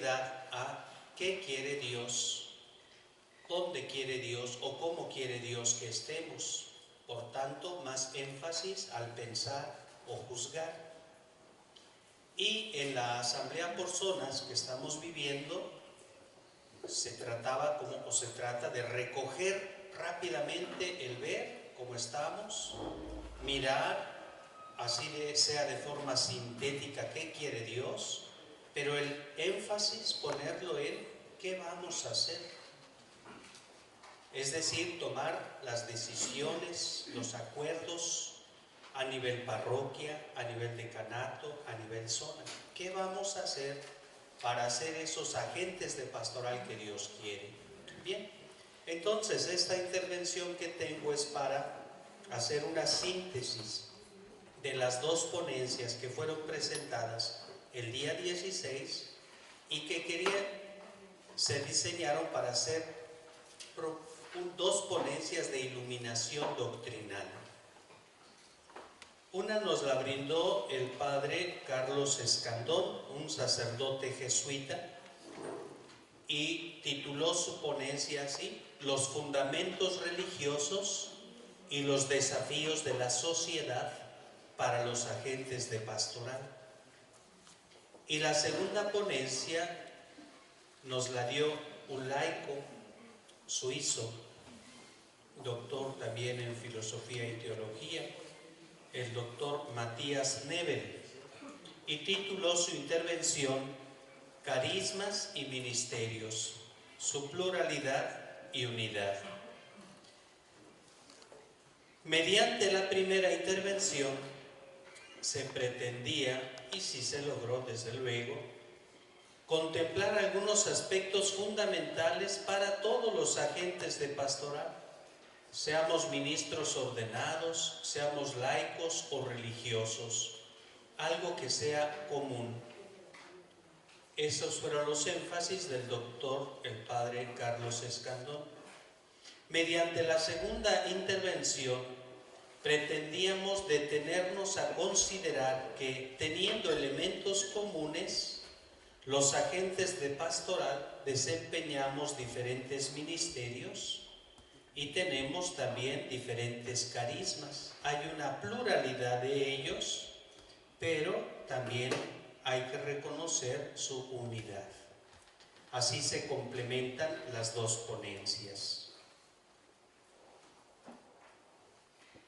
prioridad a qué quiere Dios, dónde quiere Dios o cómo quiere Dios que estemos. Por tanto, más énfasis al pensar o juzgar. Y en la asamblea por zonas que estamos viviendo, se trata de recoger rápidamente el ver cómo estamos, mirar, así sea de forma sintética, qué quiere Dios, pero el énfasis ponerlo en qué vamos a hacer. Es decir, tomar las decisiones, los acuerdos a nivel parroquia, a nivel decanato, a nivel zona. ¿Qué vamos a hacer para ser esos agentes de pastoral que Dios quiere? Bien, entonces esta intervención que tengo es para hacer una síntesis de las dos ponencias que fueron presentadas el día 16 y que se diseñaron para hacer dos ponencias de iluminación doctrinal. Una nos la brindó el padre Carlos Escandón, un sacerdote jesuita, y tituló su ponencia así: Los fundamentos religiosos y los desafíos de la sociedad para los agentes de pastoral. Y la segunda ponencia nos la dio un laico suizo, doctor también en filosofía y teología, el doctor Matías Nebel, y tituló su intervención Carismas y Ministerios, su pluralidad y unidad. Mediante la primera intervención se pretendía, y sí se logró desde luego, contemplar algunos aspectos fundamentales para todos los agentes de pastoral, seamos ministros ordenados, seamos laicos o religiosos, algo que sea común. Esos fueron los énfasis del doctor, el padre Carlos Escandón. Mediante la segunda intervención, pretendíamos detenernos a considerar que, teniendo elementos comunes, los agentes de pastoral desempeñamos diferentes ministerios y tenemos también diferentes carismas. Hay una pluralidad de ellos, pero también hay que reconocer su unidad. Así se complementan las dos ponencias.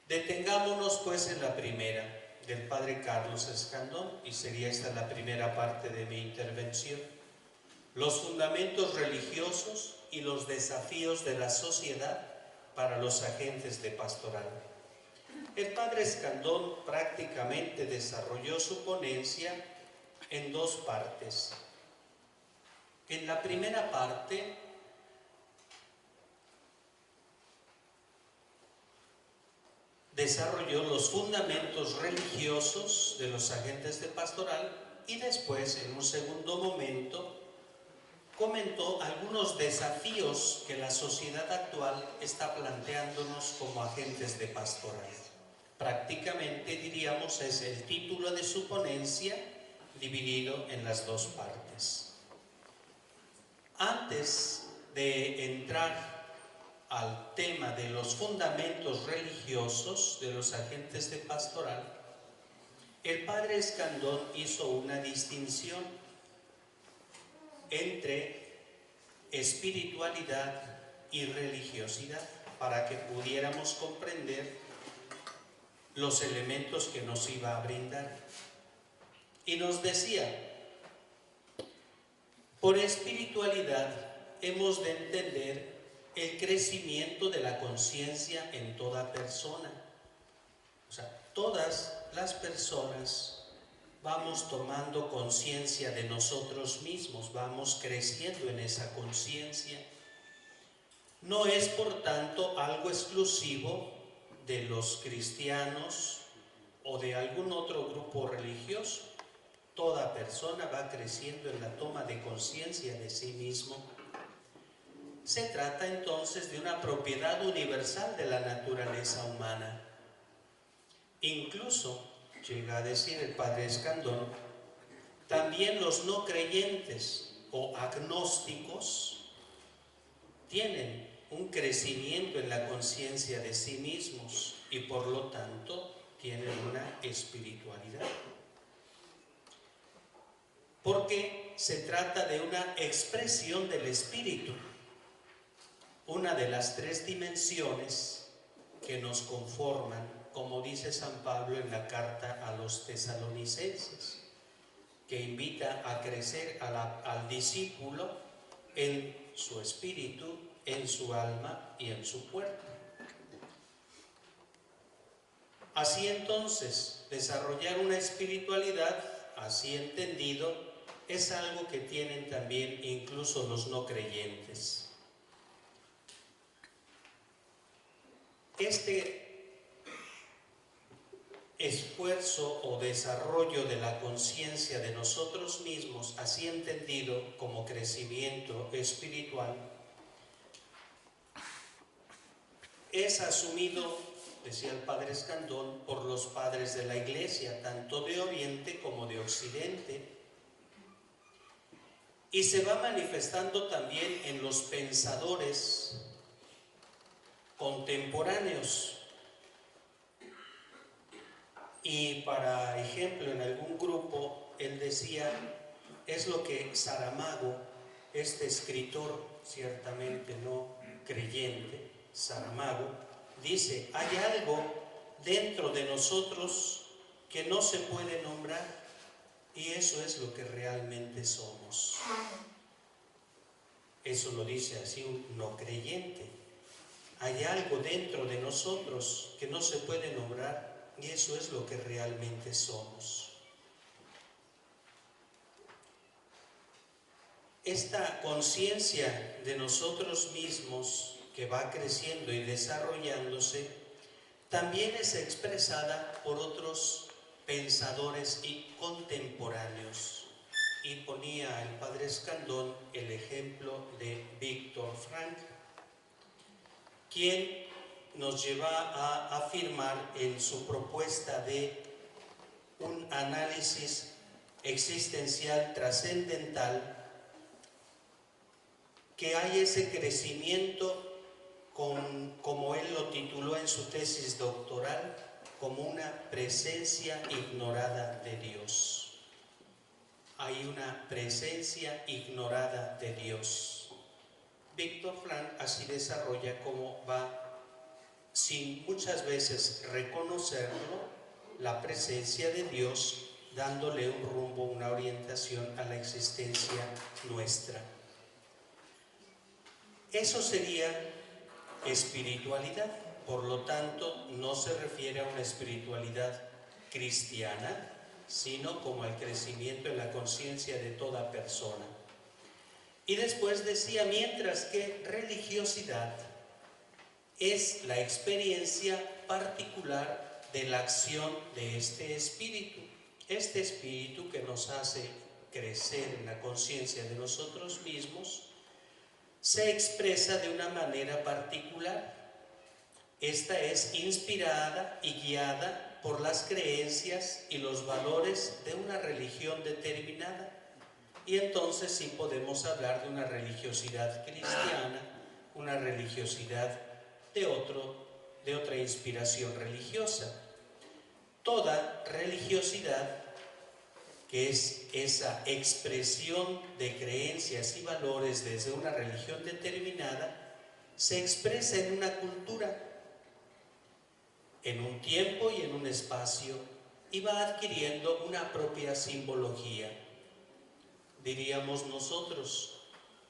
Detengámonos pues en la primera, del padre Carlos Escandón, y sería esta la primera parte de mi intervención: los fundamentos religiosos y los desafíos de la sociedad para los agentes de pastoral. El padre Escandón prácticamente desarrolló su ponencia en dos partes. En la primera parte desarrolló los fundamentos religiosos de los agentes de pastoral y después, en un segundo momento, comentó algunos desafíos que la sociedad actual está planteándonos como agentes de pastoral. Prácticamente, diríamos, es el título de su ponencia dividido en las dos partes. Antes de entrar al tema de los fundamentos religiosos de los agentes de pastoral, el padre Escandón hizo una distinción entre espiritualidad y religiosidad para que pudiéramos comprender los elementos que nos iba a brindar. Y nos decía: por espiritualidad hemos de entender el crecimiento de la conciencia en toda persona. O sea, todas las personas vamos tomando conciencia de nosotros mismos, vamos creciendo en esa conciencia. No es, por tanto, algo exclusivo de los cristianos o de algún otro grupo religioso. Toda persona va creciendo en la toma de conciencia de sí mismo. Se trata entonces de una propiedad universal de la naturaleza humana. Incluso, llega a decir el padre Escandón, también los no creyentes o agnósticos tienen un crecimiento en la conciencia de sí mismos y por lo tanto tienen una espiritualidad. Porque se trata de una expresión del espíritu, una de las tres dimensiones que nos conforman, como dice San Pablo en la carta a los tesalonicenses, que invita a crecer al discípulo en su espíritu, en su alma y en su cuerpo. Así entonces, desarrollar una espiritualidad, así entendido, es algo que tienen también incluso los no creyentes. Este esfuerzo o desarrollo de la conciencia de nosotros mismos, así entendido como crecimiento espiritual, es asumido, decía el padre Escandón, por los padres de la Iglesia, tanto de Oriente como de Occidente, y se va manifestando también en los pensadores contemporáneos. Y para ejemplo, en algún grupo, él decía, es lo que Saramago, este escritor ciertamente no creyente, Saramago, dice, hay algo dentro de nosotros que no se puede nombrar y eso es lo que realmente somos. Eso lo dice así un no creyente. Hay algo dentro de nosotros que no se puede nombrar y eso es lo que realmente somos. Esta conciencia de nosotros mismos que va creciendo y desarrollándose también es expresada por otros pensadores y contemporáneos. Y ponía el padre Escandón el ejemplo de Víctor Frankl, quien nos lleva a afirmar en su propuesta de un análisis existencial trascendental que hay ese crecimiento, como él lo tituló en su tesis doctoral, como una presencia ignorada de Dios. Hay una presencia ignorada de Dios. Víctor Frankl así desarrolla cómo va, sin muchas veces reconocerlo, la presencia de Dios, dándole un rumbo, una orientación a la existencia nuestra. Eso sería espiritualidad, por lo tanto no se refiere a una espiritualidad cristiana, sino como al crecimiento en la conciencia de toda persona. Y después decía, mientras que religiosidad es la experiencia particular de la acción de este espíritu que nos hace crecer en la conciencia de nosotros mismos, se expresa de una manera particular. Esta es inspirada y guiada por las creencias y los valores de una religión determinada. Y entonces sí podemos hablar de una religiosidad cristiana, una religiosidad de otra inspiración religiosa. Toda religiosidad, que es esa expresión de creencias y valores desde una religión determinada, se expresa en una cultura, en un tiempo y en un espacio, y va adquiriendo una propia simbología. Diríamos nosotros,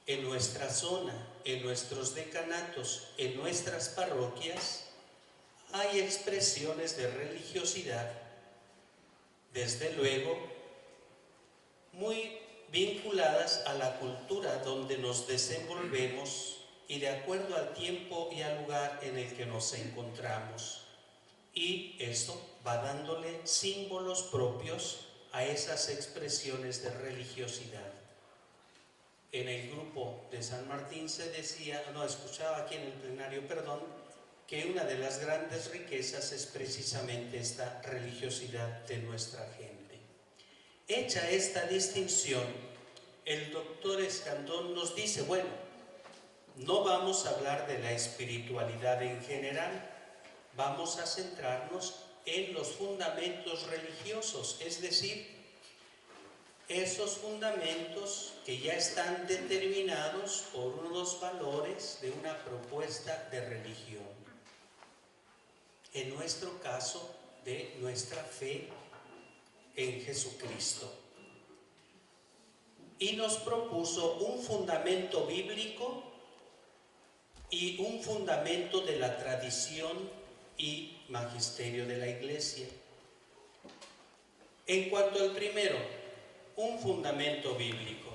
en nuestra zona, en nuestros decanatos, en nuestras parroquias, hay expresiones de religiosidad, desde luego, muy vinculadas a la cultura donde nos desenvolvemos y de acuerdo al tiempo y al lugar en el que nos encontramos. Y eso va dándole símbolos propios a esas expresiones de religiosidad. En el grupo de San Martín se decía, escuchaba aquí en el plenario, que una de las grandes riquezas es precisamente esta religiosidad de nuestra gente. Hecha esta distinción, el doctor Escandón nos dice, bueno, no vamos a hablar de la espiritualidad en general, vamos a centrarnos en los fundamentos religiosos, es decir, esos fundamentos que ya están determinados por unos valores de una propuesta de religión. En nuestro caso, de nuestra fe en Jesucristo. Y nos propuso un fundamento bíblico y un fundamento de la tradición y magisterio de la Iglesia. En cuanto al primero, un fundamento bíblico.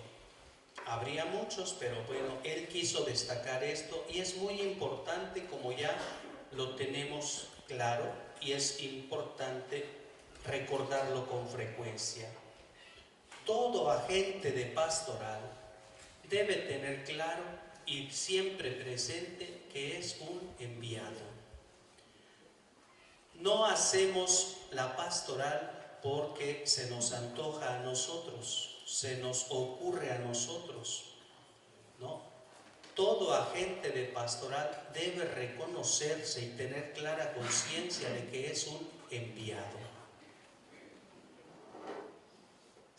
Habría muchos, pero bueno, él quiso destacar esto y es muy importante, como ya lo tenemos claro, y es importante recordarlo con frecuencia. Todo agente de pastoral debe tener claro y siempre presente que es un enviado. No hacemos la pastoral porque se nos antoja a nosotros, se nos ocurre a nosotros, ¿no? Todo agente de pastoral debe reconocerse y tener clara conciencia de que es un enviado.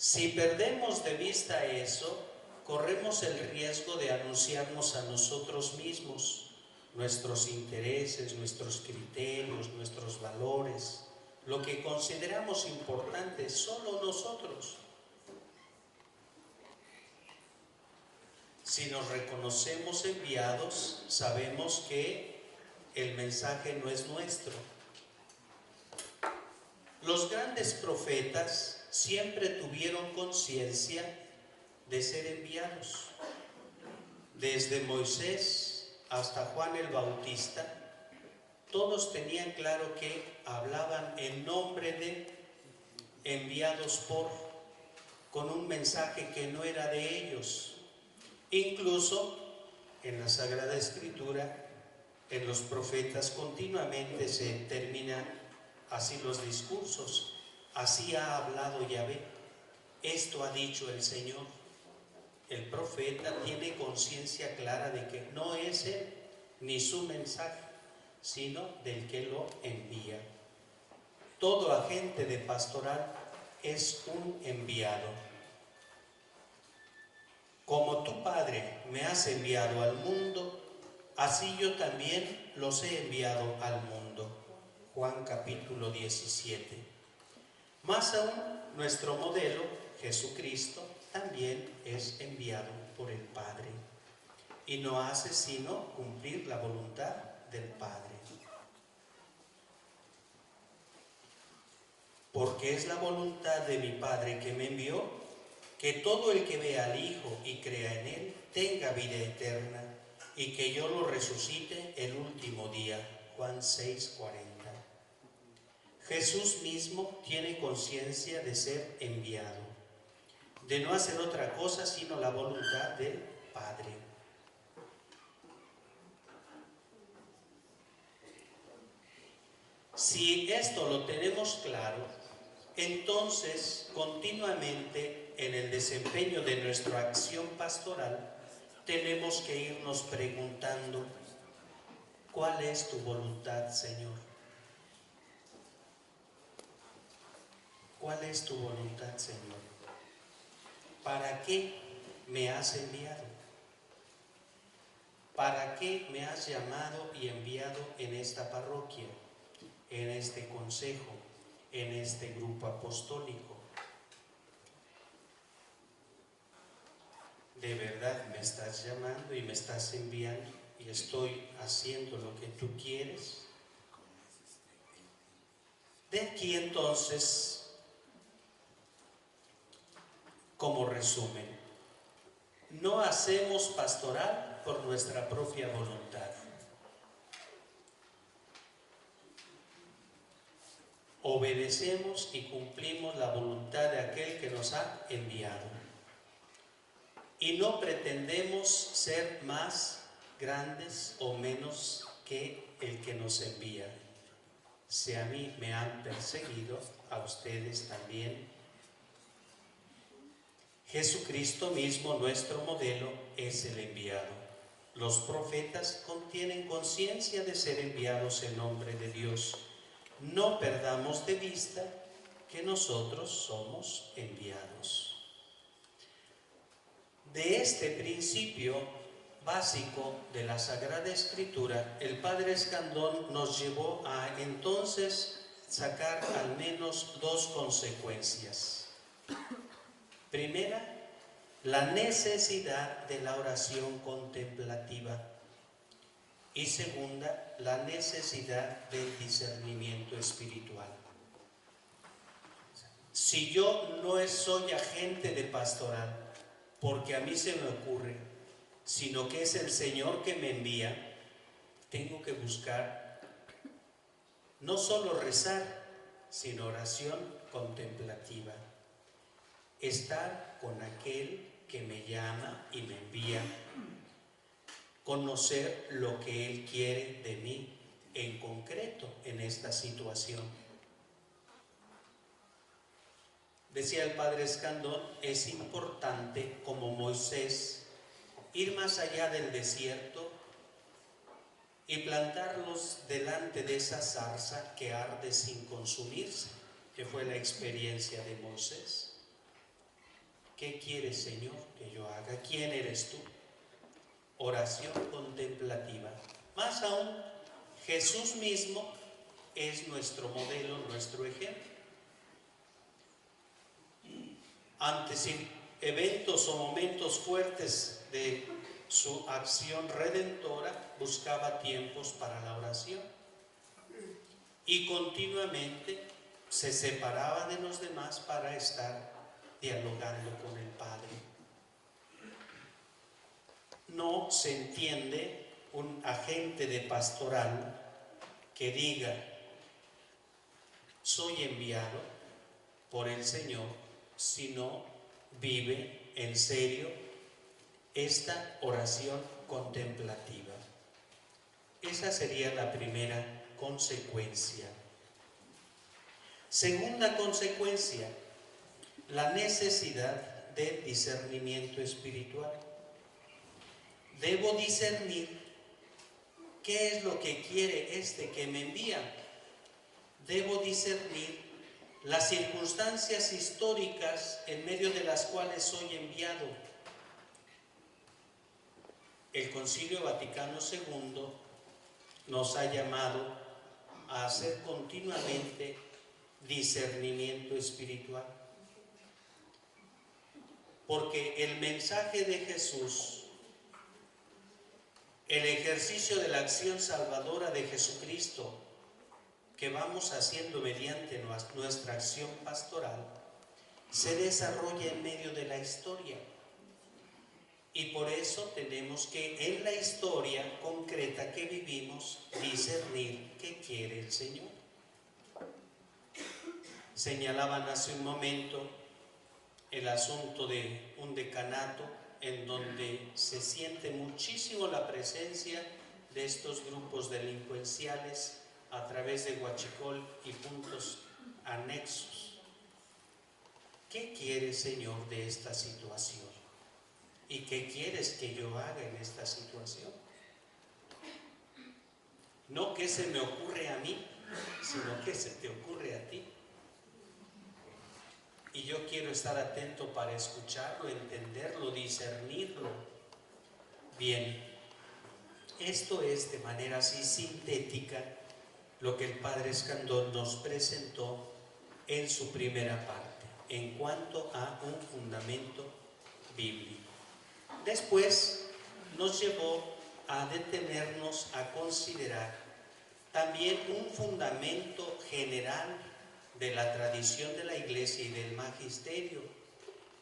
Si perdemos de vista eso, corremos el riesgo de anunciarnos a nosotros mismos, nuestros intereses, nuestros criterios, nuestros valores, lo que consideramos importante solo nosotros. Si nos reconocemos enviados, sabemos que el mensaje no es nuestro. Los grandes profetas siempre tuvieron conciencia de ser enviados. Desde Moisés hasta Juan el Bautista, todos tenían claro que hablaban en nombre de, enviados por, con un mensaje que no era de ellos. Incluso en la Sagrada Escritura, en los profetas continuamente se terminan así los discursos. Así ha hablado Yahvé, esto ha dicho el Señor. El profeta tiene conciencia clara de que no es él ni su mensaje, sino del que lo envía. Todo agente de pastoral es un enviado. Como tu Padre me has enviado al mundo, así yo también los he enviado al mundo. Juan capítulo 17. Más aún, nuestro modelo, Jesucristo, también es enviado por el Padre y no hace sino cumplir la voluntad del Padre. Porque es la voluntad de mi Padre que me envió, que todo el que vea al Hijo y crea en Él tenga vida eterna y que yo lo resucite el último día. Juan 6:40. Jesús mismo tiene conciencia de ser enviado, de no hacer otra cosa sino la voluntad del Padre. Si esto lo tenemos claro, entonces continuamente en el desempeño de nuestra acción pastoral tenemos que irnos preguntando: ¿cuál es tu voluntad, Señor? ¿Cuál es tu voluntad, Señor? ¿Para qué me has enviado? ¿Para qué me has llamado y enviado en esta parroquia, en este consejo, en este grupo apostólico? ¿De verdad me estás llamando y me estás enviando y estoy haciendo lo que tú quieres? De aquí entonces, como resumen, no hacemos pastoral por nuestra propia voluntad. Obedecemos y cumplimos la voluntad de aquel que nos ha enviado. Y no pretendemos ser más grandes o menos que el que nos envía. Si a mí me han perseguido, a ustedes también. Jesucristo mismo, nuestro modelo, es el enviado. Los profetas tienen conciencia de ser enviados en nombre de Dios. No perdamos de vista que nosotros somos enviados. De este principio básico de la Sagrada Escritura, el Padre Escandón nos llevó a entonces sacar al menos dos consecuencias. Primera, la necesidad de la oración contemplativa. Y segunda, la necesidad del discernimiento espiritual. Si yo no soy agente de pastoral, porque a mí se me ocurre, sino que es el Señor que me envía, tengo que buscar no solo rezar, sino oración contemplativa. Estar con aquel que me llama y me envía. Conocer lo que Él quiere de mí en concreto en esta situación. Decía el Padre Escandón, es importante, como Moisés, ir más allá del desierto y plantarlos delante de esa zarza que arde sin consumirse, que fue la experiencia de Moisés. ¿Qué quieres, Señor, que yo haga? ¿Quién eres tú? Oración contemplativa. Más aún, Jesús mismo es nuestro modelo, nuestro ejemplo. Ante eventos o momentos fuertes de su acción redentora, buscaba tiempos para la oración y continuamente se separaba de los demás para estar dialogando con el Padre. No se entiende un agente de pastoral que diga, soy enviado por el Señor, si no vive en serio esta oración contemplativa. Esa sería la primera consecuencia. Segunda consecuencia, la necesidad del discernimiento espiritual. Debo discernir qué es lo que quiere este que me envía. Debo discernir las circunstancias históricas en medio de las cuales soy enviado. El Concilio Vaticano II nos ha llamado a hacer continuamente discernimiento espiritual. Porque el mensaje de Jesús, el ejercicio de la acción salvadora de Jesucristo que vamos haciendo mediante nuestra acción pastoral, se desarrolla en medio de la historia. Y por eso tenemos que en la historia concreta que vivimos discernir qué quiere el Señor. Señalaban hace un momento el asunto de un decanato en donde se siente muchísimo la presencia de estos grupos delincuenciales a través de huachicol y puntos anexos. ¿Qué quiere, Señor, de esta situación? ¿Y qué quieres que yo haga en esta situación? No qué se me ocurre a mí, sino qué se te ocurre a ti. Y yo quiero estar atento para escucharlo, entenderlo, discernirlo. Bien, esto es de manera así sintética lo que el Padre Escandón nos presentó en su primera parte, en cuanto a un fundamento bíblico. Después nos llevó a detenernos a considerar también un fundamento general de la tradición de la Iglesia y del magisterio,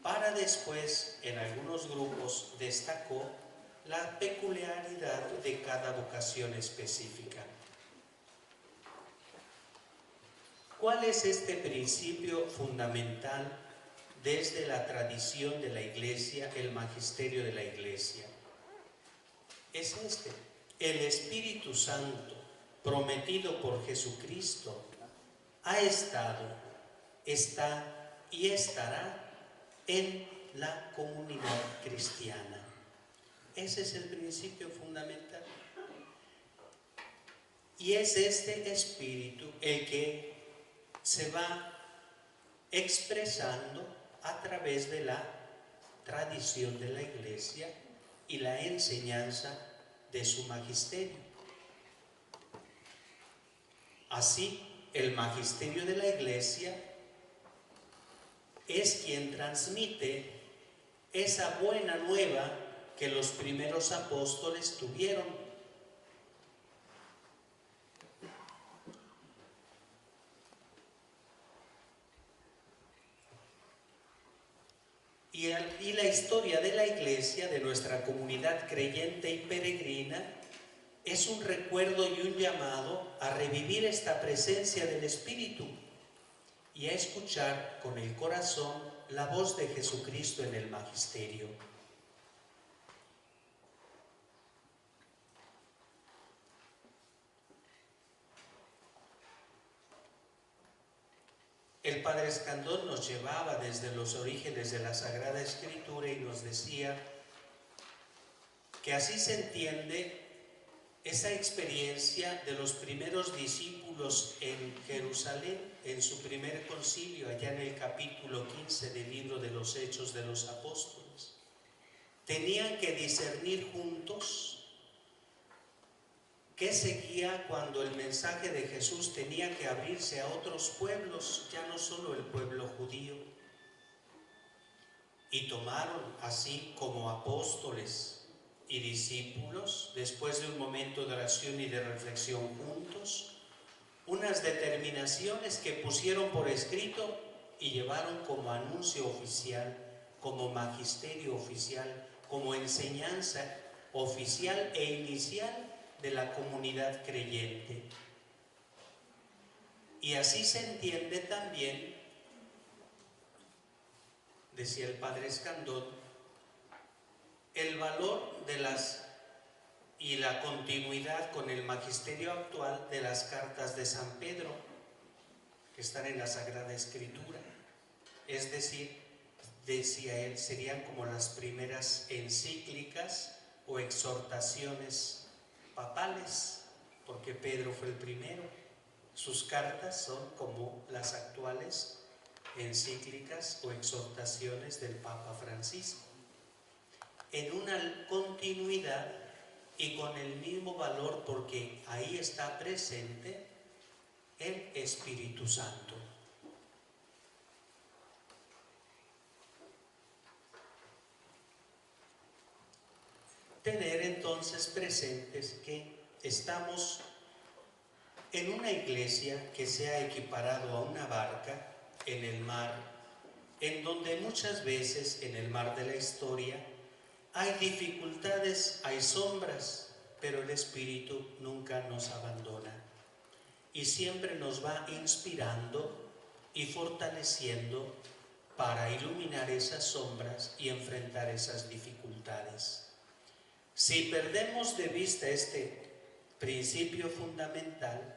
para después, en algunos grupos, destacó la peculiaridad de cada vocación específica. ¿Cuál es este principio fundamental desde la tradición de la Iglesia, el magisterio de la Iglesia? Es este: el Espíritu Santo, prometido por Jesucristo, ha estado, está y estará en la comunidad cristiana. Ese es el principio fundamental. Y es este espíritu el que se va expresando a través de la tradición de la Iglesia y la enseñanza de su magisterio. Así, el magisterio de la Iglesia es quien transmite esa buena nueva que los primeros apóstoles tuvieron. Y la historia de la Iglesia, de nuestra comunidad creyente y peregrina, es un recuerdo y un llamado a revivir esta presencia del Espíritu y a escuchar con el corazón la voz de Jesucristo en el magisterio. El Padre Escandón nos llevaba desde los orígenes de la Sagrada Escritura y nos decía que así se entiende esa experiencia de los primeros discípulos en Jerusalén, en su primer concilio, allá en el capítulo 15 del libro de los Hechos de los Apóstoles. Tenían que discernir juntos qué seguía cuando el mensaje de Jesús tenía que abrirse a otros pueblos, ya no solo el pueblo judío. Y tomaron así como apóstoles y discípulos, después de un momento de oración y de reflexión juntos, unas determinaciones que pusieron por escrito y llevaron como anuncio oficial, como magisterio oficial, como enseñanza oficial e inicial de la comunidad creyente. Y así se entiende también, decía el Padre Escandón, el valor de y la continuidad con el magisterio actual de las cartas de San Pedro, que están en la Sagrada Escritura. Es decir, decía él, serían como las primeras encíclicas o exhortaciones papales, porque Pedro fue el primero. Sus cartas son como las actuales encíclicas o exhortaciones del Papa Francisco, en una continuidad y con el mismo valor, porque ahí está presente el Espíritu Santo. Tener entonces presentes que estamos en una iglesia que se ha equiparado a una barca en el mar, en donde muchas veces en el mar de la historia hay dificultades, hay sombras, pero el Espíritu nunca nos abandona y siempre nos va inspirando y fortaleciendo para iluminar esas sombras y enfrentar esas dificultades. Si perdemos de vista este principio fundamental,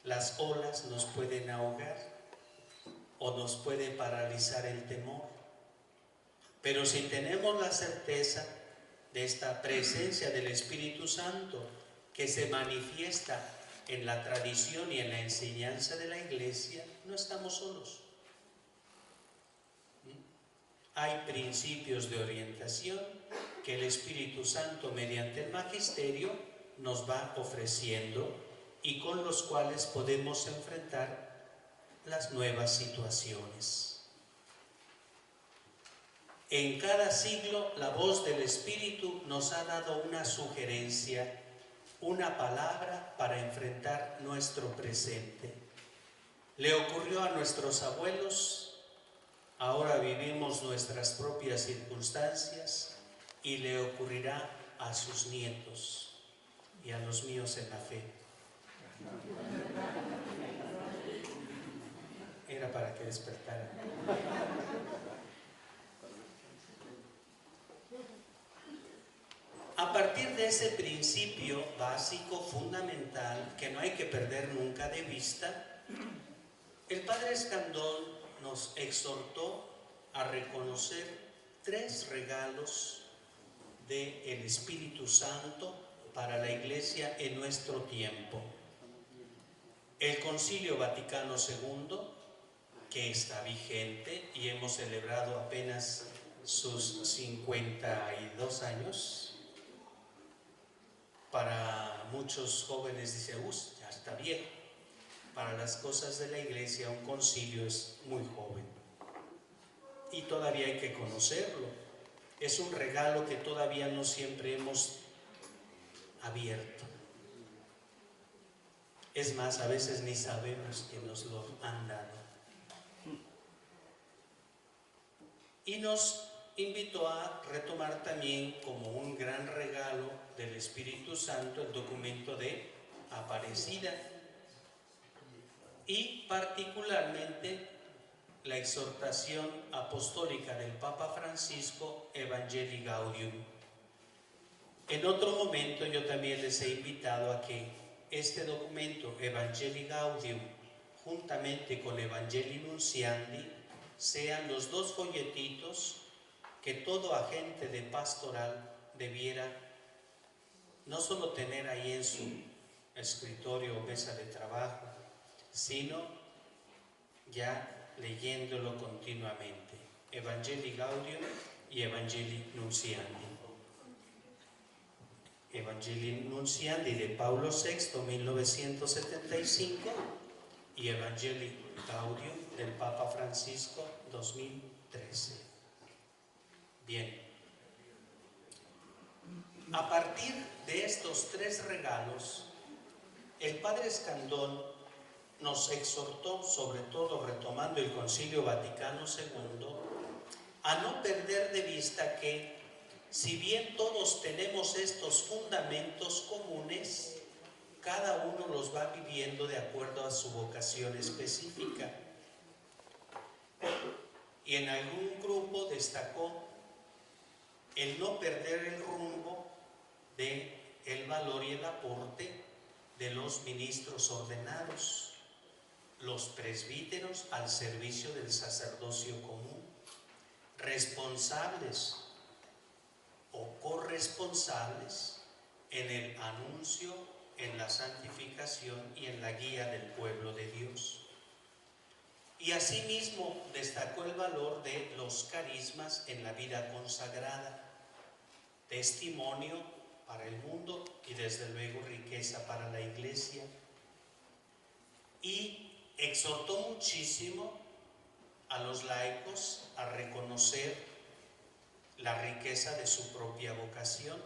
las olas nos pueden ahogar o nos puede paralizar el temor. Pero si tenemos la certeza de esta presencia del Espíritu Santo que se manifiesta en la tradición y en la enseñanza de la Iglesia, no estamos solos. Hay principios de orientación que el Espíritu Santo mediante el magisterio nos va ofreciendo y con los cuales podemos enfrentar las nuevas situaciones. En cada siglo la voz del Espíritu nos ha dado una sugerencia, una palabra para enfrentar nuestro presente. Le ocurrió a nuestros abuelos, ahora vivimos nuestras propias circunstancias y le ocurrirá a sus nietos y a los míos en la fe. Era para que despertaran. A partir de ese principio básico, fundamental, que no hay que perder nunca de vista, el Padre Escandón nos exhortó a reconocer 3 regalos del Espíritu Santo para la Iglesia en nuestro tiempo. El Concilio Vaticano II, que está vigente y hemos celebrado apenas sus 52 años. Para muchos jóvenes dice, ya está viejo. Para las cosas de la Iglesia un concilio es muy joven y todavía hay que conocerlo. Es un regalo que todavía no siempre hemos abierto. Es más, a veces ni sabemos que nos lo han dado. Y nos invitó a retomar también como un gran regalo del Espíritu Santo el documento de Aparecida y particularmente la exhortación apostólica del Papa Francisco, Evangelii Gaudium. En otro momento yo también les he invitado a que este documento, Evangelii Gaudium, juntamente con Evangelii Nunciandi, sean los 2 folletitos que todo agente de pastoral debiera no solo tener ahí en su escritorio o mesa de trabajo, sino ya leyéndolo continuamente. Evangelii Gaudium y Evangelii Nunciandi. Evangelii Nunciandi de Paulo VI, 1975, y Evangelii Gaudium del Papa Francisco, 2013. Bien. A partir de estos 3 regalos, el Padre Escandón nos exhortó, sobre todo retomando el Concilio Vaticano II, a no perder de vista que, si bien todos tenemos estos fundamentos comunes, cada uno los va viviendo de acuerdo a su vocación específica. Y en algún grupo destacó el no perder el rumbo del valor y el aporte de los ministros ordenados, los presbíteros al servicio del sacerdocio común, responsables o corresponsables en el anuncio, en la santificación y en la guía del pueblo de Dios. Y asimismo destacó el valor de los carismas en la vida consagrada, testimonio para el mundo y desde luego riqueza para la Iglesia. Y exhortó muchísimo a los laicos a reconocer la riqueza de su propia vocación.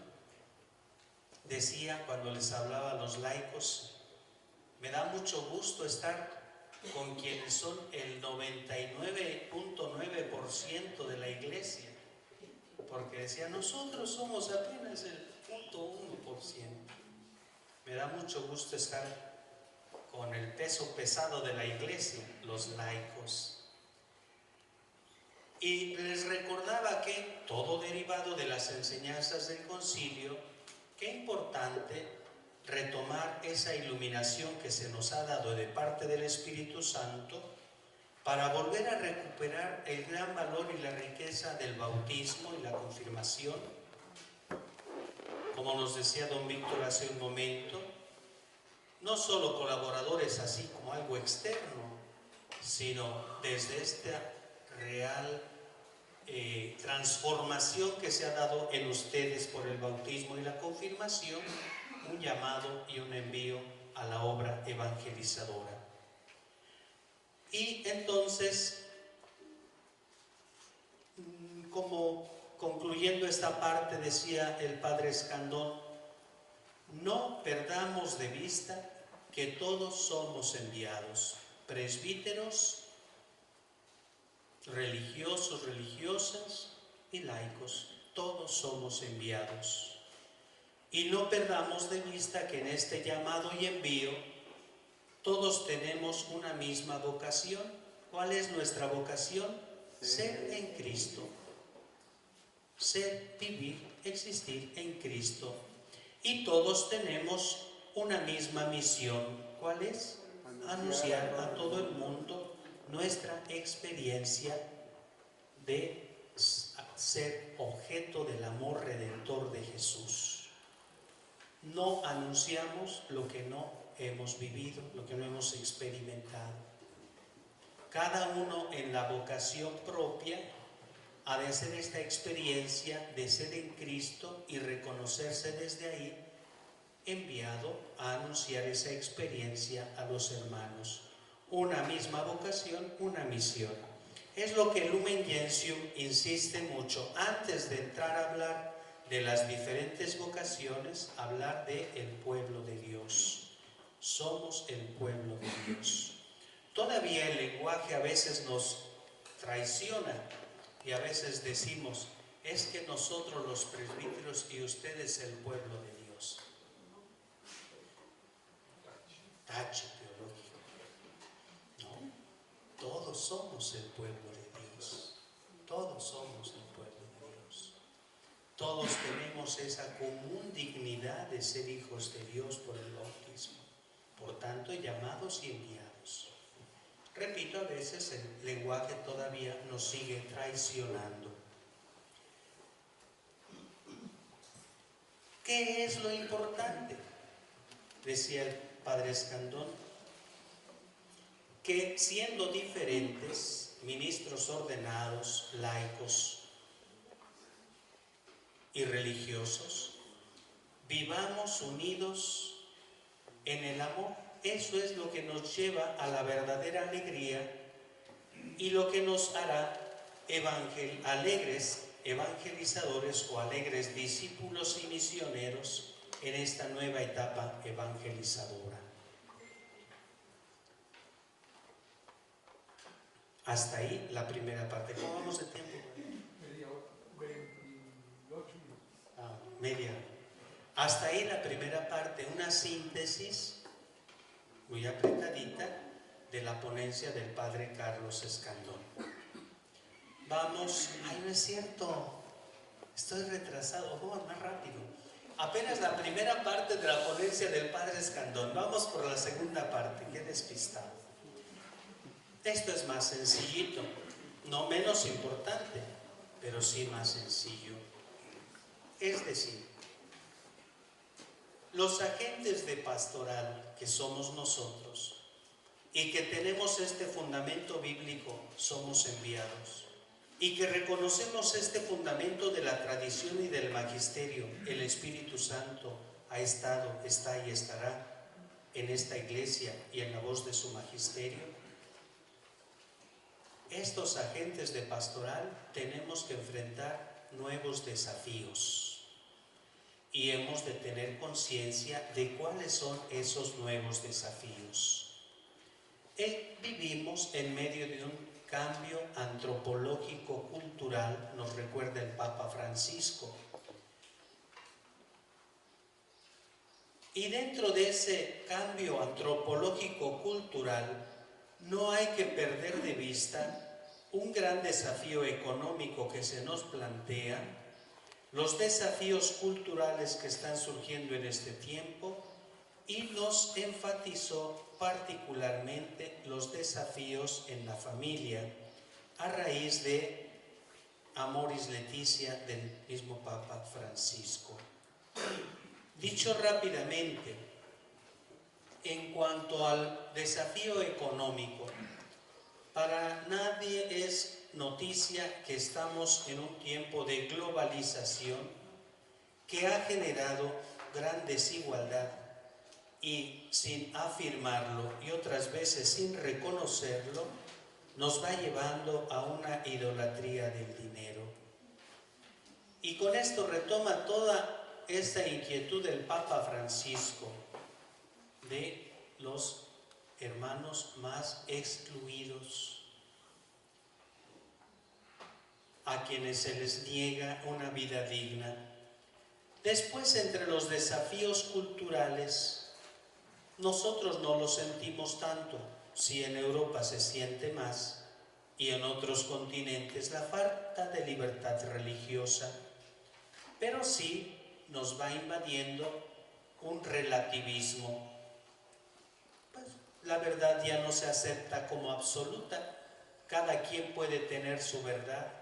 Decía cuando les hablaba a los laicos, me da mucho gusto estar con quienes son el 99.9% de la Iglesia, porque decía, nosotros somos apenas el 0.1%. Me da mucho gusto estar con el peso pesado de la Iglesia, los laicos. Y les recordaba que, todo derivado de las enseñanzas del concilio, qué importante retomar esa iluminación que se nos ha dado de parte del Espíritu Santo para volver a recuperar el gran valor y la riqueza del bautismo y la confirmación. Como nos decía don Víctor hace un momento, no solo colaboradores así como algo externo, sino desde esta real transformación que se ha dado en ustedes por el bautismo y la confirmación, un llamado y un envío a la obra evangelizadora. Y entonces, como concluyendo esta parte, decía el Padre Escandón, no perdamos de vista que todos somos enviados, presbíteros, religiosos, religiosas y laicos, todos somos enviados. Y no perdamos de vista que en este llamado y envío todos tenemos una misma vocación. ¿Cuál es nuestra vocación? Ser en Cristo. Ser, vivir, existir en Cristo. Y todos tenemos una misma misión. ¿Cuál es? Anunciar a todo el mundo nuestra experiencia de ser objeto del amor redentor de Jesús. No anunciamos lo que no hemos vivido, lo que no hemos experimentado. Cada uno en la vocación propia ha de hacer esta experiencia de ser en Cristo y reconocerse desde ahí enviado a anunciar esa experiencia a los hermanos. Una misma vocación, una misión. Es lo que Lumen Gentium insiste mucho. Antes de entrar a hablar de las diferentes vocaciones, hablar del pueblo de Dios. Somos el pueblo de Dios. Todavía el lenguaje a veces nos traiciona y a veces decimos, es que nosotros los presbíteros y ustedes el pueblo de Dios. Tache teológico. No, todos somos el pueblo de Dios. Todos somos el pueblo de Dios. Todos tenemos esa común dignidad de ser hijos de Dios por el bautismo. Por tanto, llamados y enviados. Repito, a veces el lenguaje todavía nos sigue traicionando. ¿Qué es lo importante? Decía el Padre Escandón, que siendo diferentes, ministros ordenados, laicos y religiosos, vivamos unidos en el amor. Eso es lo que nos lleva a la verdadera alegría y lo que nos hará alegres evangelizadores o alegres discípulos y misioneros en esta nueva etapa evangelizadora. Hasta ahí la primera parte. ¿Cómo vamos de tiempo? Media. Hasta ahí la primera parte, una síntesis muy apretadita de la ponencia del Padre Carlos Escandón. Vamos, ay, no es cierto, estoy retrasado, vamos más rápido. Apenas la primera parte de la ponencia del Padre Escandón, vamos por la segunda parte, qué despistado. Esto es más sencillito, no menos importante, pero sí más sencillo. Es decir, los agentes de pastoral que somos nosotros y que tenemos este fundamento bíblico, somos enviados. Y que reconocemos este fundamento de la tradición y del magisterio, el Espíritu Santo ha estado, está y estará en esta iglesia y en la voz de su magisterio. Estos agentes de pastoral tenemos que enfrentar nuevos desafíos y hemos de tener conciencia de cuáles son esos nuevos desafíos. Vivimos en medio de un cambio antropológico-cultural, nos recuerda el Papa Francisco. Y dentro de ese cambio antropológico-cultural no hay que perder de vista un gran desafío económico que se nos plantea, los desafíos culturales que están surgiendo en este tiempo, y nos enfatizó particularmente los desafíos en la familia a raíz de Amoris Laetitia del mismo Papa Francisco. Dicho rápidamente, en cuanto al desafío económico, para nadie es noticia que estamos en un tiempo de globalización que ha generado gran desigualdad y, sin afirmarlo y otras veces sin reconocerlo, nos va llevando a una idolatría del dinero. Y con esto retoma toda esta inquietud del Papa Francisco de los hermanos más excluidos, a quienes se les niega una vida digna. Después, entre los desafíos culturales, nosotros no lo sentimos tanto, si en Europa se siente más y en otros continentes la falta de libertad religiosa, pero sí nos va invadiendo un relativismo. Pues, la verdad ya no se acepta como absoluta, cada quien puede tener su verdad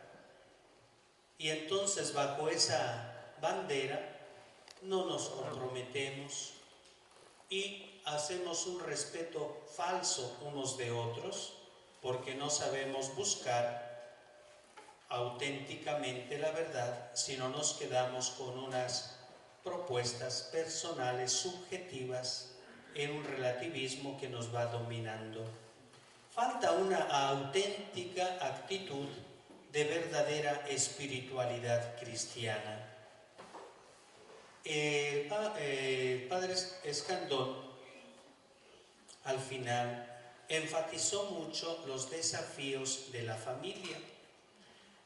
Y entonces bajo esa bandera no nos comprometemos y hacemos un respeto falso unos de otros porque no sabemos buscar auténticamente la verdad, sino nos quedamos con unas propuestas personales subjetivas en un relativismo que nos va dominando. Falta una auténtica actitud de verdadera espiritualidad cristiana. El padre Escandón al final enfatizó mucho los desafíos de la familia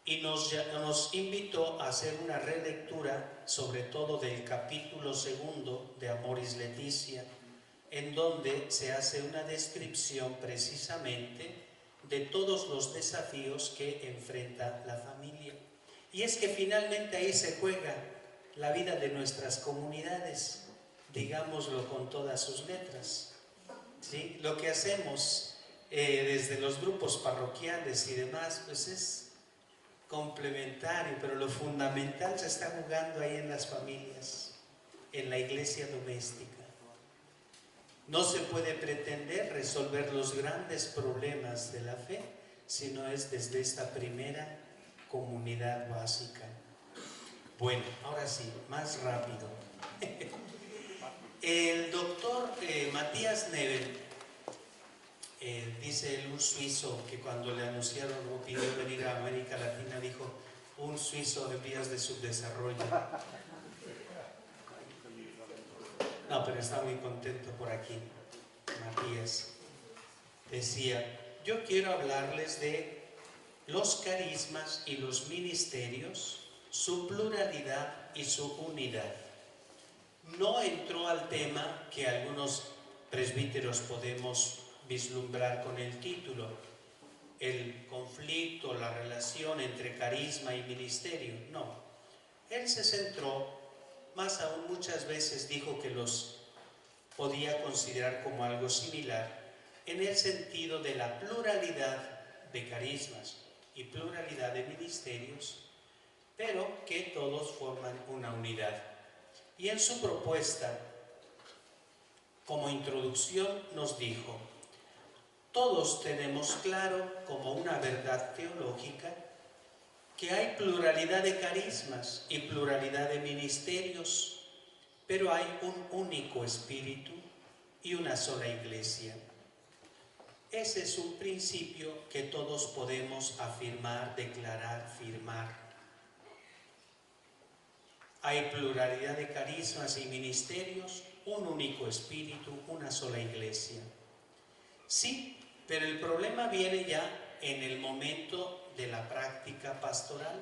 y nos invitó a hacer una relectura, sobre todo del capítulo 2 de Amoris Laetitia, en donde se hace una descripción precisamente de todos los desafíos que enfrenta la familia. Y es que finalmente ahí se juega la vida de nuestras comunidades, digámoslo con todas sus letras, ¿sí? Lo que hacemos desde los grupos parroquiales y demás, pues es complementario, pero lo fundamental se está jugando ahí en las familias, en la iglesia doméstica. No se puede pretender resolver los grandes problemas de la fe si no es desde esta primera comunidad básica. Bueno, ahora sí, más rápido. El doctor Matías Nebel, dice él, un suizo que cuando le anunciaron o pidió venir a América Latina dijo, un suizo en vías de subdesarrollo. No, pero está muy contento por aquí, Matías. Decía, yo quiero hablarles de los carismas y los ministerios, su pluralidad y su unidad. No entró al tema que algunos presbíteros podemos vislumbrar con el título, el conflicto, la relación entre carisma y ministerio. No, él se centró, más aún muchas veces dijo que los podía considerar como algo similar, en el sentido de la pluralidad de carismas y pluralidad de ministerios, pero que todos forman una unidad. Y en su propuesta, como introducción, nos dijo, todos tenemos claro como una verdad teológica que hay pluralidad de carismas y pluralidad de ministerios, pero hay un único espíritu y una sola iglesia. Ese es un principio que todos podemos afirmar, declarar, firmar. Hay pluralidad de carismas y ministerios, un único espíritu, una sola iglesia. Sí, pero el problema viene ya en el momento de la práctica pastoral.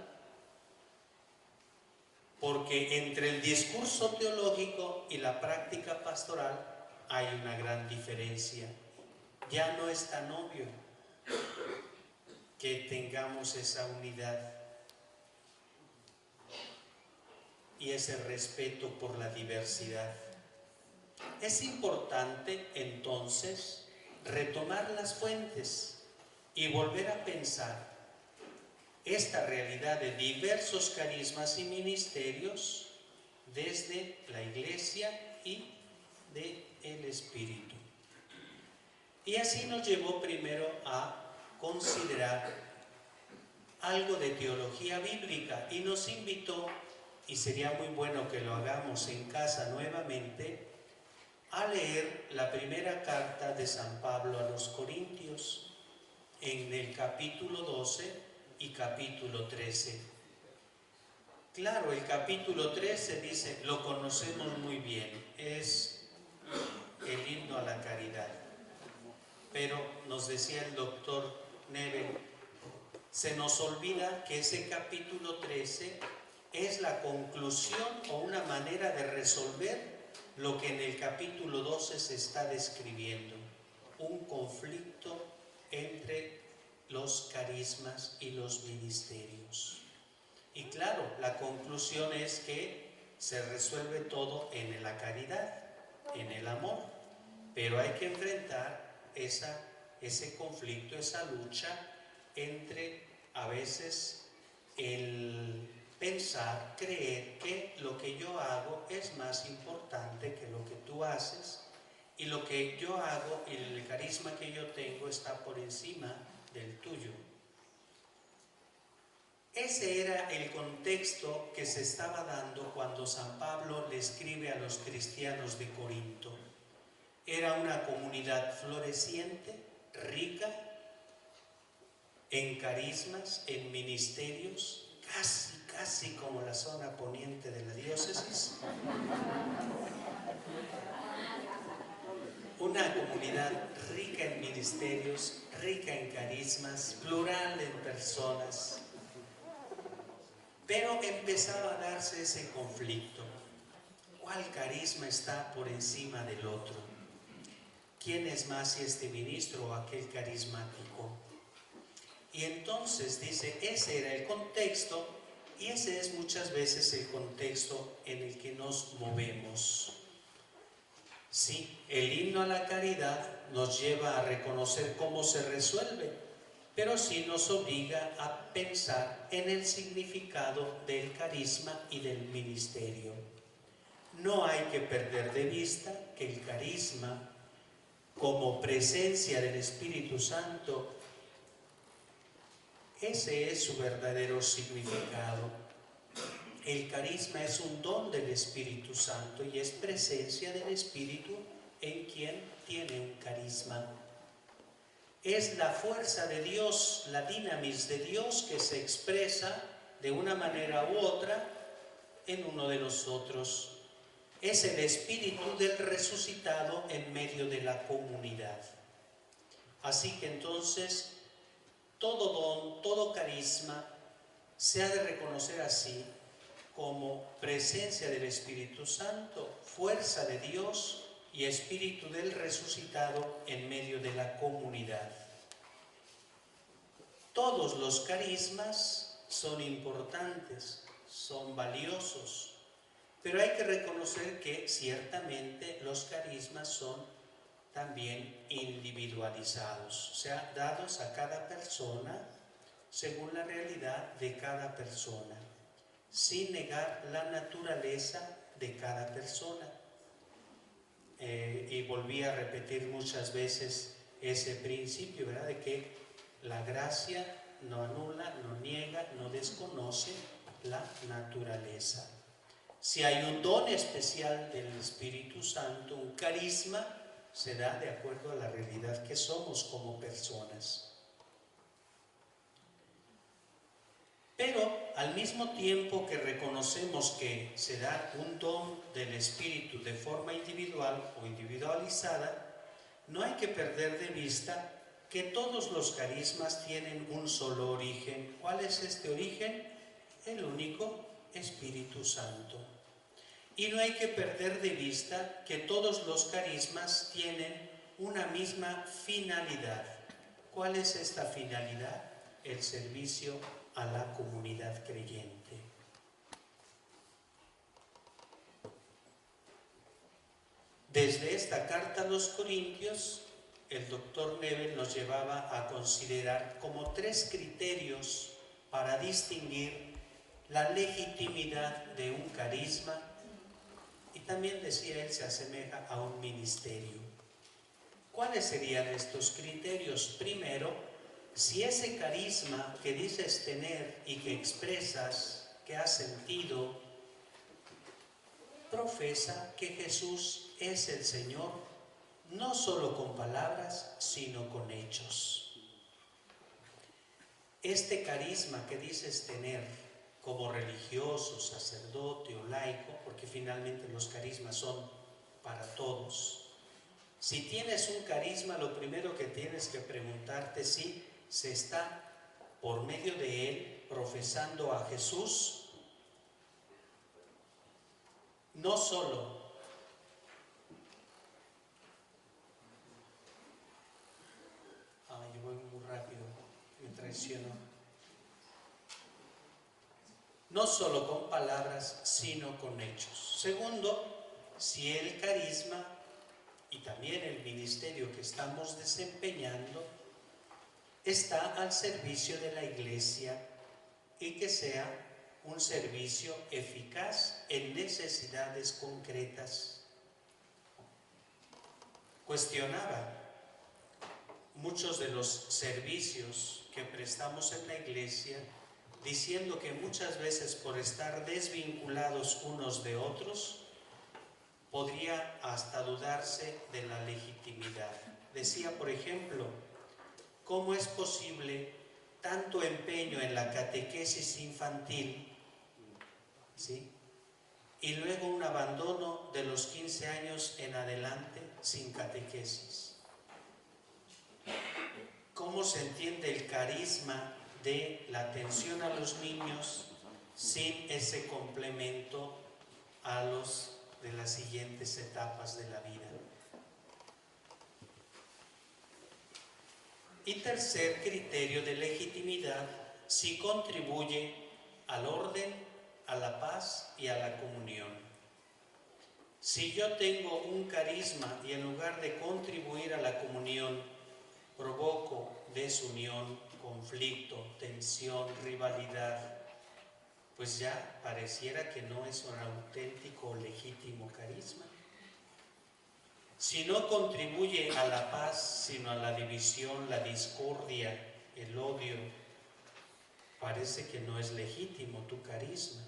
Porque entre el discurso teológico y la práctica pastoral hay una gran diferencia. Ya no es tan obvio que tengamos esa unidad y ese respeto por la diversidad. Es importante entonces retomar las fuentes y volver a pensar esta realidad de diversos carismas y ministerios desde la Iglesia y del Espíritu. Y así nos llevó primero a considerar algo de teología bíblica y nos invitó, y sería muy bueno que lo hagamos en casa nuevamente, a leer la primera carta de San Pablo a los Corintios en el capítulo 12 y capítulo 13. Claro, el capítulo 13 dice, lo conocemos muy bien, es el himno a la caridad. Pero nos decía el doctor Nebel, se nos olvida que ese capítulo 13 es la conclusión o una manera de resolver lo que en el capítulo 12 se está describiendo, un conflicto entre los carismas y los ministerios. Y claro, la conclusión es que se resuelve todo en la caridad, en el amor, pero hay que enfrentar ese conflicto, esa lucha entre a veces el pensar, creer que lo que yo hago es más importante que lo que tú haces, y lo que yo hago y el carisma que yo tengo está por encima del tuyo. Ese era el contexto que se estaba dando cuando San Pablo le escribe a los cristianos de Corinto. Era una comunidad floreciente, rica, en carismas, en ministerios, casi como la zona poniente de la diócesis. Una comunidad rica en ministerios, rica en carismas, plural en personas. Pero empezaba a darse ese conflicto. ¿Cuál carisma está por encima del otro? ¿Quién es más, si este ministro o aquel carismático? Y entonces dice, ese era el contexto, y ese es muchas veces el contexto en el que nos movemos. Sí, el himno a la caridad nos lleva a reconocer cómo se resuelve, pero sí nos obliga a pensar en el significado del carisma y del ministerio. No hay que perder de vista que el carisma, como presencia del Espíritu Santo, ese es su verdadero significado. El carisma es un don del Espíritu Santo y es presencia del Espíritu en quien tiene un carisma. Es la fuerza de Dios, la dinamis de Dios que se expresa de una manera u otra en uno de nosotros. Es el Espíritu del resucitado en medio de la comunidad. Así que entonces, todo don, todo carisma se ha de reconocer así, como presencia del Espíritu Santo, fuerza de Dios y Espíritu del resucitado en medio de la comunidad. Todos los carismas son importantes, son valiosos, pero hay que reconocer que ciertamente los carismas son también individualizados, o sea, dados a cada persona según la realidad de cada persona, sin negar la naturaleza de cada persona. Y volví a repetir muchas veces ese principio, ¿verdad? De que la gracia no anula, no niega, no desconoce la naturaleza. Si hay un don especial del Espíritu Santo, un carisma, se da de acuerdo a la realidad que somos como personas. Pero al mismo tiempo que reconocemos que se da un don del Espíritu de forma individual o individualizada, no hay que perder de vista que todos los carismas tienen un solo origen. ¿Cuál es este origen? El único Espíritu Santo. Y no hay que perder de vista que todos los carismas tienen una misma finalidad. ¿Cuál es esta finalidad? El servicio a la comunidad creyente. Desde esta carta a los Corintios, el doctor Nebel nos llevaba a considerar como 3 criterios para distinguir la legitimidad de un carisma, y también decía él, se asemeja a un ministerio. ¿Cuáles serían estos criterios? Primero, si ese carisma que dices tener y que expresas, que has sentido, profesa que Jesús es el Señor, no solo con palabras, sino con hechos. Este carisma que dices tener como religioso, sacerdote o laico, porque finalmente los carismas son para todos. Si tienes un carisma, lo primero que tienes que preguntarte es si se está, por medio de él, profesando a Jesús, no solo yo voy muy rápido, me traiciono. No solo con palabras, sino con hechos. Segundo, si el carisma y también el ministerio que estamos desempeñando está al servicio de la Iglesia y que sea un servicio eficaz en necesidades concretas. Cuestionaba muchos de los servicios que prestamos en la iglesia, diciendo que muchas veces por estar desvinculados unos de otros, podría hasta dudarse de la legitimidad. Decía, por ejemplo, ¿cómo es posible tanto empeño en la catequesis infantil, ¿sí?, y luego un abandono de los 15 años en adelante sin catequesis? ¿Cómo se entiende el carisma de la atención a los niños sin ese complemento a los de las siguientes etapas de la vida? Y tercer criterio de legitimidad, si contribuye al orden, a la paz y a la comunión. Si yo tengo un carisma y en lugar de contribuir a la comunión, provoco desunión, conflicto, tensión, rivalidad, pues ya pareciera que no es un auténtico o legítimo carisma. Si no contribuye a la paz, sino a la división, la discordia, el odio, parece que no es legítimo tu carisma.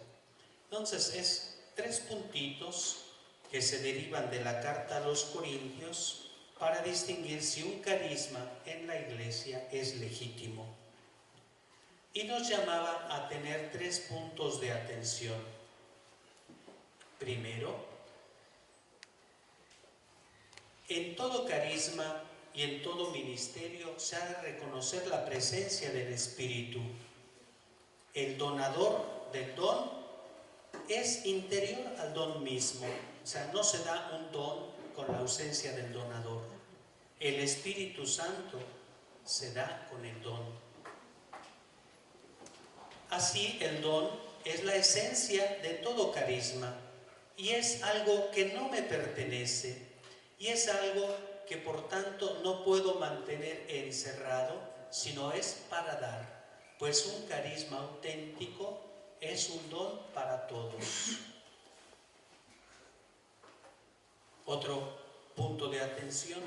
Entonces es 3 puntitos que se derivan de la carta a los Corintios para distinguir si un carisma en la iglesia es legítimo. Y nos llamaba a tener 3 puntos de atención. Primero, en todo carisma y en todo ministerio se ha de reconocer la presencia del Espíritu. El donador del don es interior al don mismo. O sea, no se da un don con la ausencia del donador. El Espíritu Santo se da con el don. Así, el don es la esencia de todo carisma y es algo que no me pertenece y es algo que por tanto no puedo mantener encerrado, sino es para dar, pues un carisma auténtico es un don para todos. Otro punto de atención: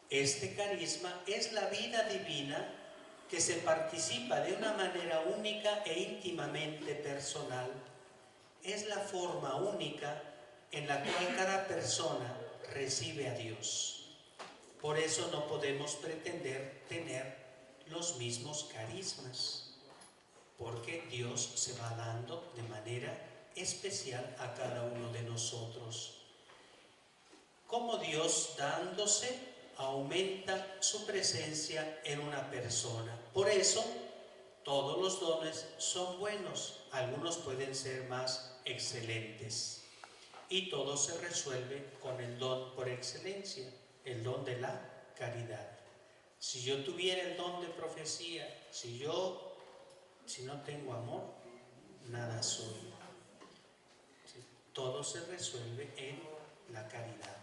este carisma es la vida divina que se participa de una manera única e íntimamente personal. Es la forma única en la cual cada persona recibe a Dios. Por eso no podemos pretender tener los mismos carismas, porque Dios se va dando de manera especial a cada uno de nosotros. Como Dios dándose aumenta su presencia en una persona. Por eso todos los dones son buenos, algunos pueden ser más excelentes. Y todo se resuelve con el don por excelencia, el don de la caridad. Si yo tuviera el don de profecía, si no tengo amor, nada soy. Todo se resuelve en la caridad.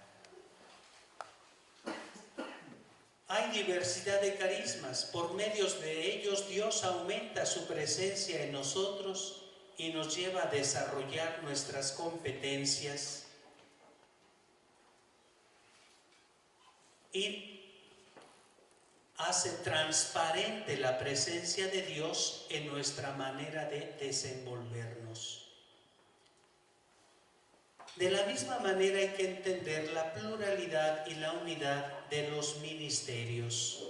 Hay diversidad de carismas. Por medios de ellos Dios aumenta su presencia en nosotros y nos lleva a desarrollar nuestras competencias y hace transparente la presencia de Dios en nuestra manera de desenvolvernos. De la misma manera hay que entender la pluralidad y la unidad de los ministerios.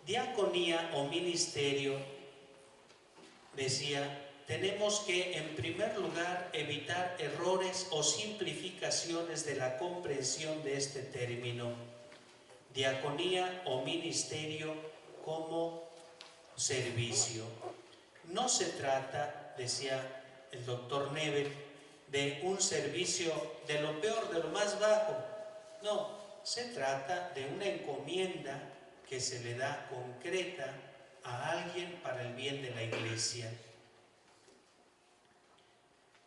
Diaconía o ministerio, decía, tenemos que en primer lugar evitar errores o simplificaciones de la comprensión de este término. Diaconía o ministerio como servicio. No se trata, decía el doctor Nebel, de un servicio de lo peor, de lo más bajo. No, se trata de una encomienda que se le da concreta a alguien para el bien de la iglesia.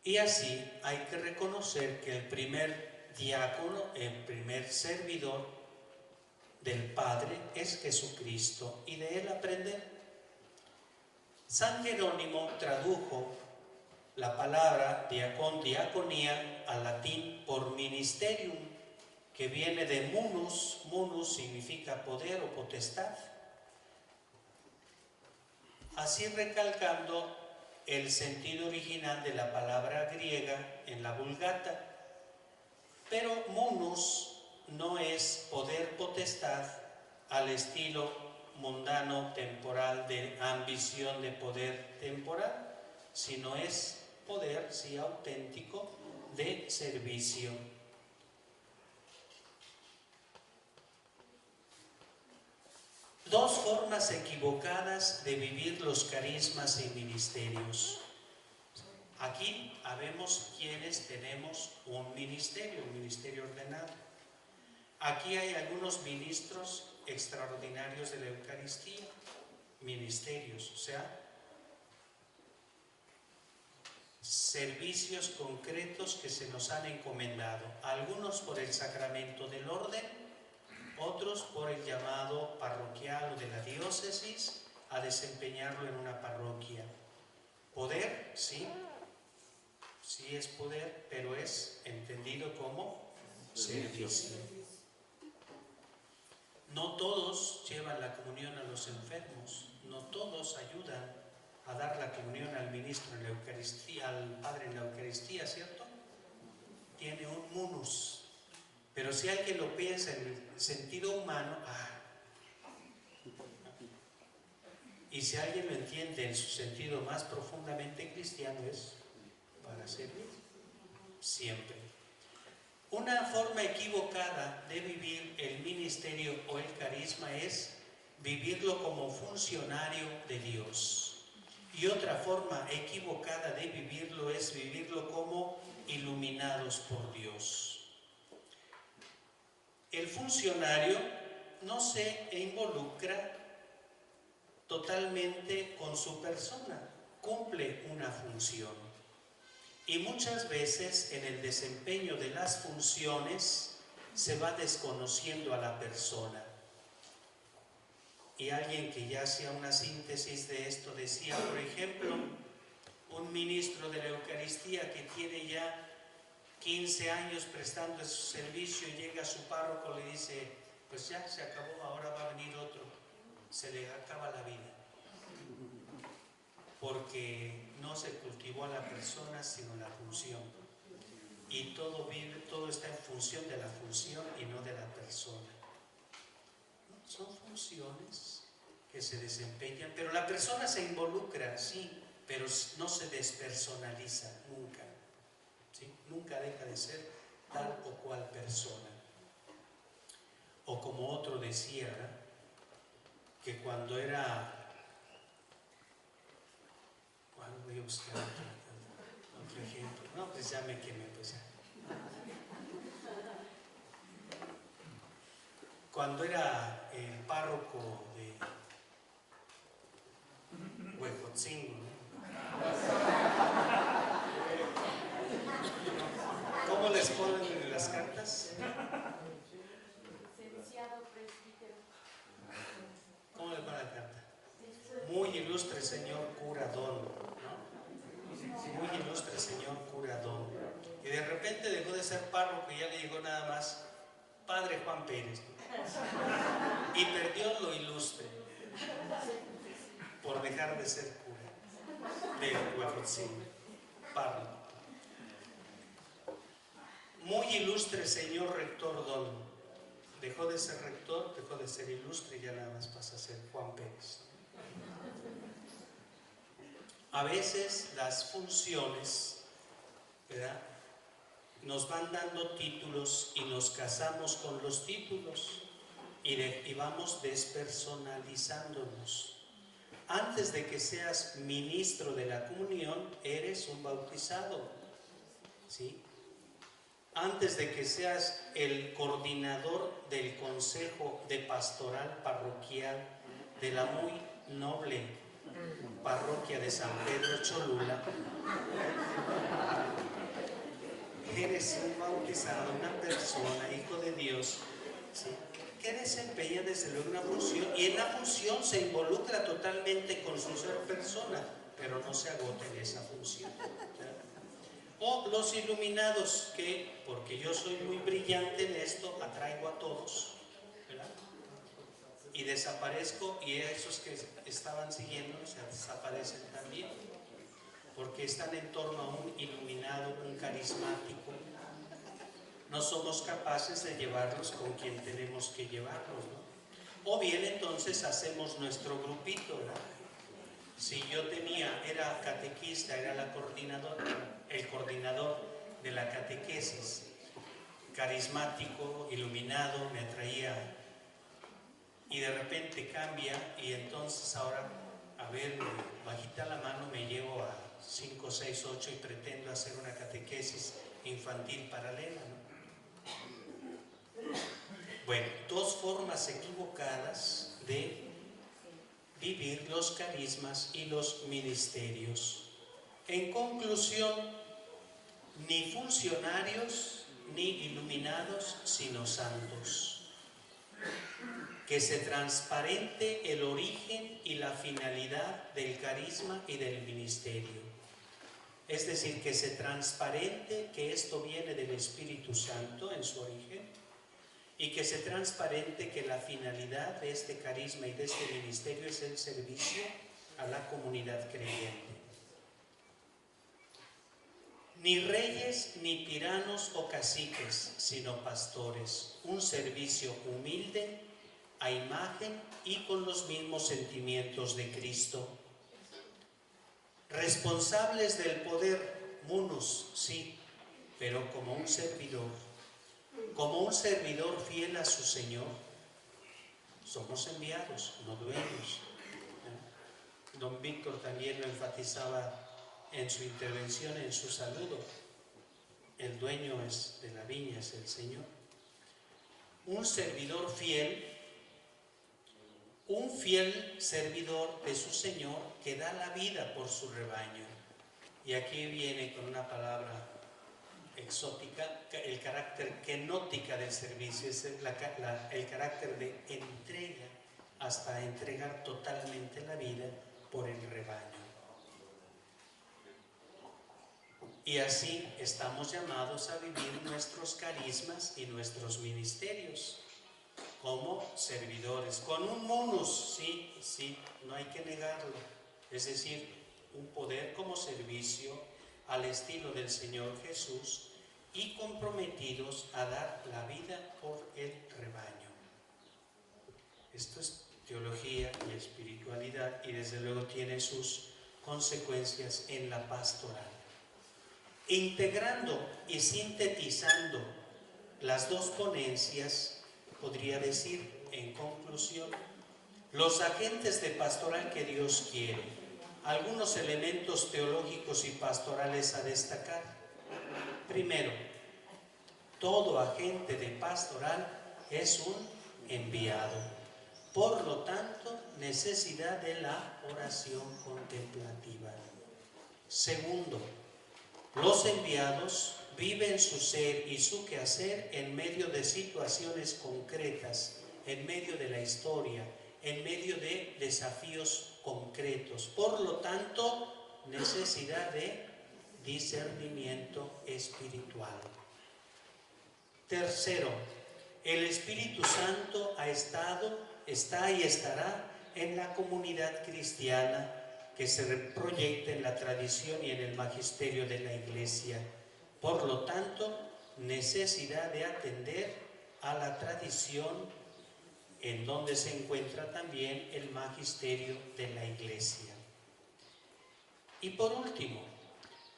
Y así hay que reconocer que el primer diácono, el primer servidor del Padre es Jesucristo y de Él aprender. San Jerónimo tradujo la palabra diaconía al latín por ministerium, que viene de munus. Munus significa poder o potestad, así recalcando el sentido original de la palabra griega en la Vulgata. Pero munus no es poder, potestad al estilo mundano temporal de ambición de poder temporal, sino es poder, sí, auténtico de servicio. Dos formas equivocadas de vivir los carismas y ministerios. Aquí habemos quienes tenemos un ministerio ordenado. Aquí hay algunos ministros extraordinarios de la Eucaristía, ministerios, o sea, servicios concretos que se nos han encomendado, algunos por el sacramento del orden, otros por el llamado parroquial o de la diócesis a desempeñarlo en una parroquia. Poder, sí, sí es poder, pero es entendido como servicio. No todos llevan la comunión a los enfermos, no todos ayudan a dar la comunión al ministro en la Eucaristía, al Padre en la Eucaristía, ¿cierto? Tiene un munus. Pero si alguien lo piensa en el sentido humano, y si alguien lo entiende en su sentido más profundamente cristiano, es para servir, siempre. Una forma equivocada de vivir el ministerio o el carisma es vivirlo como funcionario de Dios. Y otra forma equivocada de vivirlo es vivirlo como iluminados por Dios. El funcionario no se involucra totalmente con su persona, cumple una función. Y muchas veces en el desempeño de las funciones se va desconociendo a la persona. Y alguien que ya hacía una síntesis de esto decía, por ejemplo, un ministro de la Eucaristía que tiene ya 15 años prestando su servicio y llega a su párroco y le dice, pues ya se acabó, ahora va a venir otro. Se le acaba la vida. Porque no se cultivó a la persona, sino la función. Y todo está en función de la función y no de la persona. Son funciones que se desempeñan, pero la persona se involucra, sí, pero no se despersonaliza nunca. ¿Sí? Nunca deja de ser tal o cual persona. O como otro decía, ¿verdad? Que cuando era... ¿Cuál voy a buscar otro ejemplo? No, pues ya me quemé, pues ya. Cuando era el párroco de Huejotzingo, ¿no? ¿Cómo les ponen en las cartas? ¿Cómo le ponen la carta? Muy ilustre señor cura don, ¿no? Muy ilustre señor cura don. Y de repente dejó de ser párroco y ya le llegó nada más Padre Juan Pérez. Y perdió lo ilustre por dejar de ser cura de Huejotzingo, párroco. Muy ilustre señor rector don. Dejó de ser rector, dejó de ser ilustre y ya nada más pasa a ser Juan Pérez. A veces las funciones, ¿verdad?, nos van dando títulos y nos casamos con los títulos y vamos despersonalizándonos. Antes de que seas ministro de la comunión, eres un bautizado, ¿sí? Antes de que seas el coordinador del Consejo de Pastoral Parroquial de la muy noble parroquia de San Pedro Cholula, eres un bautizado, una persona, hijo de Dios, ¿sí? Que desempeña desde luego una función, y en la función se involucra totalmente con su ser persona, pero no se agota en esa función, ¿verdad? O los iluminados, que porque yo soy muy brillante en esto, atraigo a todos, ¿verdad? Y desaparezco, y esos que estaban siguiendo se desaparecen también, porque están en torno a un iluminado, un carismático. No somos capaces de llevarlos con quien tenemos que llevarlos, ¿no? O bien entonces hacemos nuestro grupito, ¿verdad? Si yo era catequista, era el coordinador de la catequesis, carismático, iluminado, me atraía, y de repente cambia, y entonces ahora, a ver, bajita la mano, me llevo a 5, 6, 8 y pretendo hacer una catequesis infantil paralela, ¿no? Bueno, dos formas equivocadas de vivir los carismas y los ministerios. En conclusión, ni funcionarios ni iluminados, sino santos. Que se transparente el origen y la finalidad del carisma y del ministerio. Es decir, que se transparente que esto viene del Espíritu Santo en su origen, y que se transparente que la finalidad de este carisma y de este ministerio es el servicio a la comunidad creyente. Ni reyes, ni tiranos o caciques, sino pastores, un servicio humilde, a imagen y con los mismos sentimientos de Cristo. Responsables del poder, munus, sí, pero como un servidor fiel a su Señor. Somos enviados, no dueños. Don Víctor también lo enfatizaba en su intervención, en su saludo. El dueño de la viña es el Señor. Un servidor fiel, un fiel servidor de su Señor que da la vida por su rebaño. Y aquí viene con una palabra exótica, el carácter kenótica del servicio, es el carácter de entrega, hasta entregar totalmente la vida por el rebaño. Y así estamos llamados a vivir nuestros carismas y nuestros ministerios como servidores, con un munus, sí, no hay que negarlo, es decir, un poder como servicio al estilo del Señor Jesús, y comprometidos a dar la vida por el rebaño. Esto es teología y espiritualidad, y desde luego tiene sus consecuencias en la pastoral. Integrando y sintetizando las dos ponencias, podría decir en conclusión, los agentes de pastoral que Dios quiere, algunos elementos teológicos y pastorales a destacar. Primero, todo agente de pastoral es un enviado. Por lo tanto, necesidad de la oración contemplativa. Segundo, los enviados viven su ser y su quehacer en medio de situaciones concretas, en medio de la historia, en medio de desafíos concretos. Por lo tanto, necesidad de discernimiento espiritual. Tercero, el Espíritu Santo está y estará en la comunidad cristiana que se proyecta en la tradición y en el magisterio de la Iglesia. Por lo tanto, necesidad de atender a la tradición en donde se encuentra también el magisterio de la Iglesia. Y por último,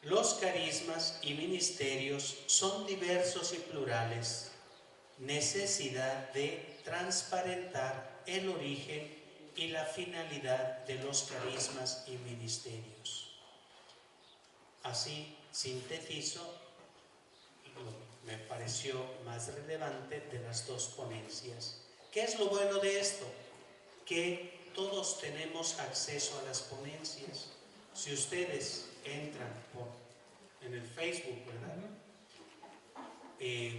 los carismas y ministerios son diversos y plurales. Necesidad de transparentar el origen y la finalidad de los carismas y ministerios. Así sintetizo, me pareció más relevante de las dos ponencias. ¿Qué es lo bueno de esto? Que todos tenemos acceso a las ponencias. Si ustedes entran en el Facebook, ¿verdad?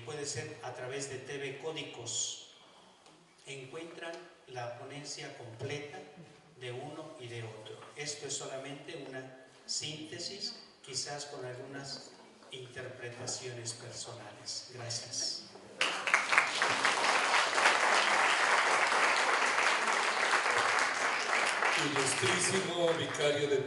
Puede ser a través de TV Códicos, encuentran la ponencia completa de uno y de otro. Esto es solamente una síntesis, quizás con algunas interpretaciones personales. Gracias. Ilustrísimo vicario de